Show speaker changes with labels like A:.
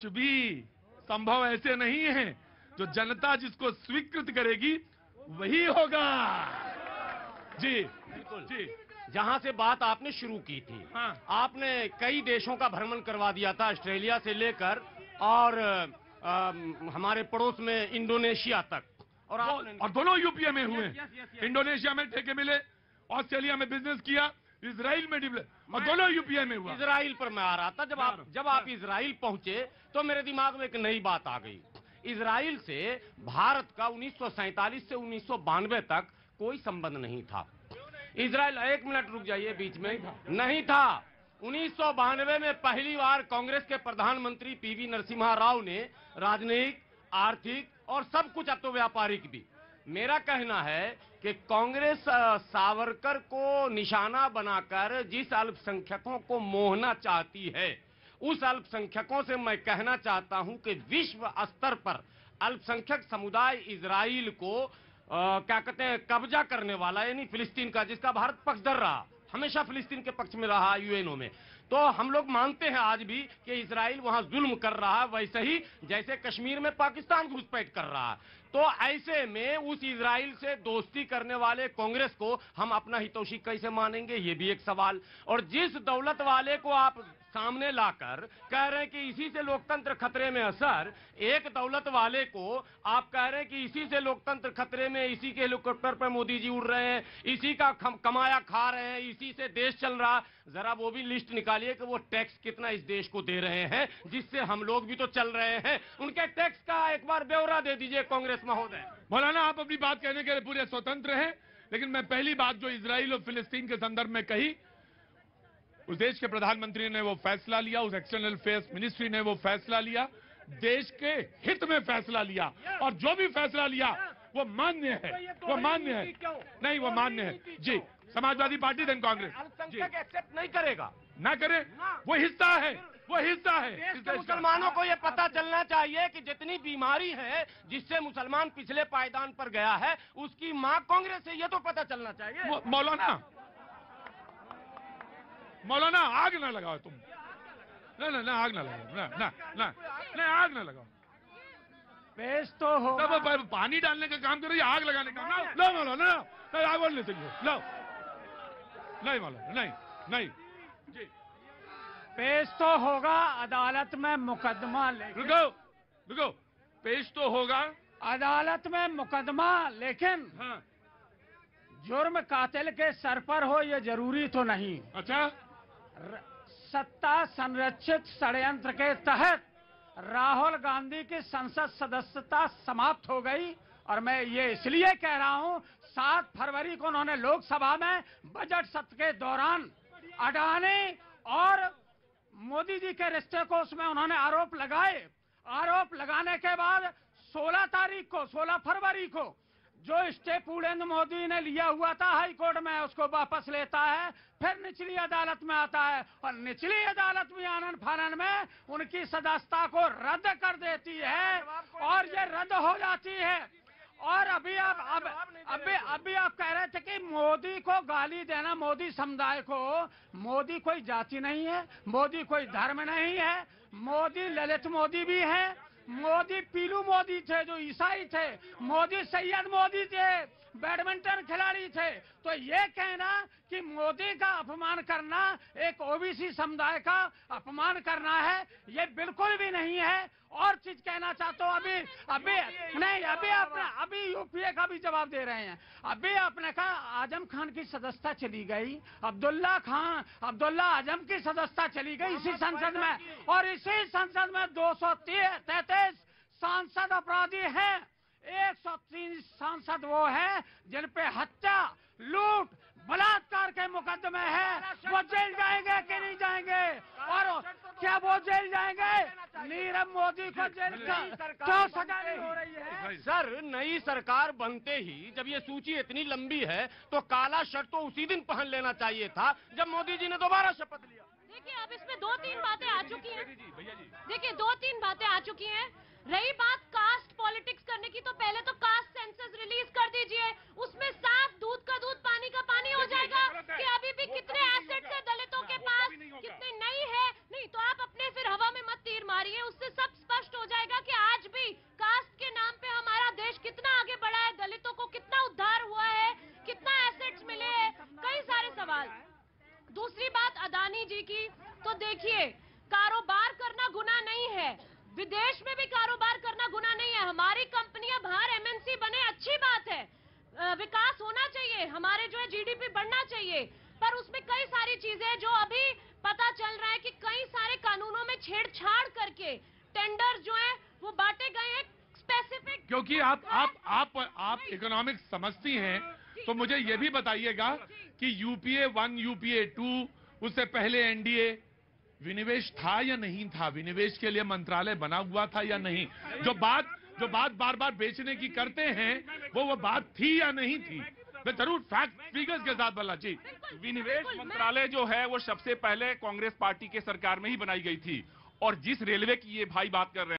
A: कुछ भी संभव ऐसे नहीं है। जो जनता जिसको स्वीकृत करेगी वही होगा। जी
B: बिल्कुल
A: जी।
B: जहां से बात आपने शुरू की थी,
A: हाँ।
B: आपने कई देशों का भ्रमण करवा दिया था, ऑस्ट्रेलिया से लेकर और हमारे पड़ोस में इंडोनेशिया तक,
A: और दोनों यूपीए में हुए। इंडोनेशिया में ठेके मिले, ऑस्ट्रेलिया में बिजनेस किया, इजराइल में डेवलप, और दोनों यूपीए में हुआ।
B: इजराइल पर मैं आ रहा था। जब आप इजराइल पहुंचे तो मेरे दिमाग में एक नई बात आ गई। इजराइल से भारत का 1947 से 1992 तक कोई संबंध नहीं था। इजराइल, एक मिनट रुक जाइए, बीच में नहीं था। 1992 में पहली बार कांग्रेस के प्रधानमंत्री पीवी नरसिम्हा राव ने राजनयिक, आर्थिक और सब कुछ, अब तो व्यापारिक भी, मेरा कहना है कि कांग्रेस सावरकर को निशाना बनाकर जिस अल्पसंख्यकों को मोहना चाहती है, उस अल्पसंख्यकों से मैं कहना चाहता हूं कि विश्व स्तर पर अल्पसंख्यक समुदाय इजराइल को क्या कहते हैं, कब्जा करने वाला, यानी फिलिस्तीन का, जिसका भारत पक्षधर रहा, हमेशा फिलिस्तीन के पक्ष में रहा यूएनओ में। तो हम लोग मानते हैं आज भी कि इजराइल वहां जुल्म कर रहा है, वैसे ही जैसे कश्मीर में पाकिस्तान घुसपैठ कर रहा है। तो ऐसे में उस इजराइल से दोस्ती करने वाले कांग्रेस को हम अपना हितैषी कैसे मानेंगे, ये भी एक सवाल। और जिस दौलत वाले को आप सामने लाकर कह रहे हैं कि इसी से लोकतंत्र खतरे में है, सर, एक दौलत वाले को आप कह रहे हैं कि इसी से लोकतंत्र खतरे में, इसी के हेलीकॉप्टर पर मोदी जी उड़ रहे हैं, इसी का कमाया खा रहे हैं, इसी से देश चल रहा। जरा वो भी लिस्ट निकालिए कि वो टैक्स कितना इस देश को दे रहे हैं, जिससे हम लोग भी तो चल रहे हैं। उनके टैक्स का एक बार ब्यौरा दे दीजिए कांग्रेस महोदय।
A: मौलाना, आप अपनी बात कहने के लिए पूरे स्वतंत्र हैं, लेकिन मैं पहली बात जो इजराइल और फिलिस्तीन के संदर्भ में कही, उस देश के प्रधानमंत्री ने वो फैसला लिया, उस एक्सटर्नल अफेयर्स मिनिस्ट्री ने वो फैसला लिया, देश के हित में फैसला लिया, और जो भी फैसला लिया वो मान्य है, वो मान्य है। नहीं, वो मान्य है जी। समाजवादी पार्टी देन कांग्रेस
B: अल्पसंख्यक एक्सेप्ट नहीं करेगा,
A: ना करे, वो हिस्सा है, वो हिस्सा है।
B: देश के मुसलमानों को यह पता चलना चाहिए कि जितनी बीमारी है जिससे मुसलमान पिछले पायदान पर गया है, उसकी मां कांग्रेस है, ये तो पता चलना चाहिए।
A: मौलाना आग ना लगाओ तुम। ना ना ना, आग ना लगाओ, ना ना ना ना, आग ना लगाओ।
C: पेश तो हो,
A: तब पानी डालने का काम करो या आग लगाने का? लो मौलाना, आग बोलने चाहिए। लो, नहीं मौलाना, नहीं नहीं जी।
C: पेश तो होगा अदालत में मुकदमा, लेकिन
A: रुको, पेश तो होगा
C: अदालत में मुकदमा, लेकिन
A: हाँ,
C: जुर्म कातिल के सर पर हो ये जरूरी तो नहीं।
A: अच्छा,
C: सत्ता संरक्षित षड्यंत्र के तहत राहुल गांधी की संसद सदस्यता समाप्त हो गई, और मैं ये इसलिए कह रहा हूं, 7 फरवरी को उन्होंने लोकसभा में बजट सत्र के दौरान अडानी और मोदी जी के रिश्ते को उसमें उन्होंने आरोप लगाए। आरोप लगाने के बाद 16 फरवरी को जो स्टे पूर्णेंद्र मोदी ने लिया हुआ था हाई कोर्ट में, उसको वापस लेता है, फिर निचली अदालत में आता है, और निचली अदालत भी आनन फानन में उनकी सदस्यता को रद्द कर देती है, और ये रद्द हो जाती है। और अभी आप कह रहे थे कि मोदी को गाली देना, मोदी समुदाय को, मोदी कोई जाति नहीं है, मोदी कोई धर्म नहीं है, मोदी ललित मोदी भी है, मोदी पीलू मोदी थे जो ईसाई थे, मोदी सैयद मोदी थे, बैडमिंटन खिलाड़ी थे। तो ये कहना कि मोदी का अपमान करना एक ओबीसी समुदाय का अपमान करना है, ये बिल्कुल भी नहीं है। और चीज कहना चाहता हूँ, अभी यूपीए का भी जवाब दे रहे हैं। अभी आपने कहा आजम खान की सदस्यता चली गई, अब्दुल्ला आजम की सदस्यता चली गई इसी संसद में, और इसी संसद में 233 सांसद अपराधी हैं। 103 सांसद वो हैं जिन पे हत्या, लूट, बलात्कार के मुकदमे हैं। वो जेल जाएंगे कि नहीं जाएंगे? और क्या वो जेल जाएंगे? नीरव मोदी को जेल का क्यों सजा नहीं हो रही है?
B: सर, नई सरकार बनते ही जब ये सूची इतनी लंबी है तो काला शर्ट तो उसी दिन पहन लेना चाहिए था जब मोदी जी ने दोबारा शपथ लिया।
D: देखिए, अब इसमें 2-3 बातें आ चुकी हैं। देखिए, 2-3 बातें आ चुकी हैं। रही बात कास्ट पॉलिटिक्स करने की, तो पहले तो कास्ट सेंसस रिलीज कर दीजिए, उसमें साफ दूध का दूध पानी का पानी हो जाएगा कि अभी भी कितने एसेट्स है दलितों के पास, कितनी नहीं है। नहीं तो आप अपने फिर हवा में मत तीर मारिए, उससे सब स्पष्ट हो जाएगा कि आज भी कास्ट के नाम पे हमारा देश कितना आगे बढ़ा है, दलितों को कितना उद्धार हुआ है, कितना एसेट्स मिले हैं, कई सारे सवाल। दूसरी बात अदानी जी की, तो देखिए कारोबार करना गुनाह नहीं है, विदेश में भी कारोबार करना गुनाह नहीं है, हमारी कंपनियां बाहर एमएनसी बने अच्छी बात है, विकास होना चाहिए, हमारे जो है जीडीपी बढ़ना चाहिए, पर उसमें कई सारी चीजें जो अभी पता चल रहा है कि कई सारे कानूनों में छेड़छाड़ करके टेंडर जो है वो बांटे गए हैं स्पेसिफिक।
A: क्योंकि आप इकोनॉमिक्स समझती हैं, तो मुझे ये भी बताइएगा कि यूपीए 1 यूपीए 2 उससे पहले एनडीए विनिवेश था या नहीं था, विनिवेश के लिए मंत्रालय बना हुआ था या नहीं, जो बात बार बार बेचने की करते हैं वो बात थी या नहीं थी, मैं जरूर फैक्ट फिगर्स के साथ बोला जी।
E: विनिवेश मंत्रालय जो है वो सबसे पहले कांग्रेस पार्टी के सरकार में ही बनाई गई थी, और जिस रेलवे की ये भाई बात कर रहे हैं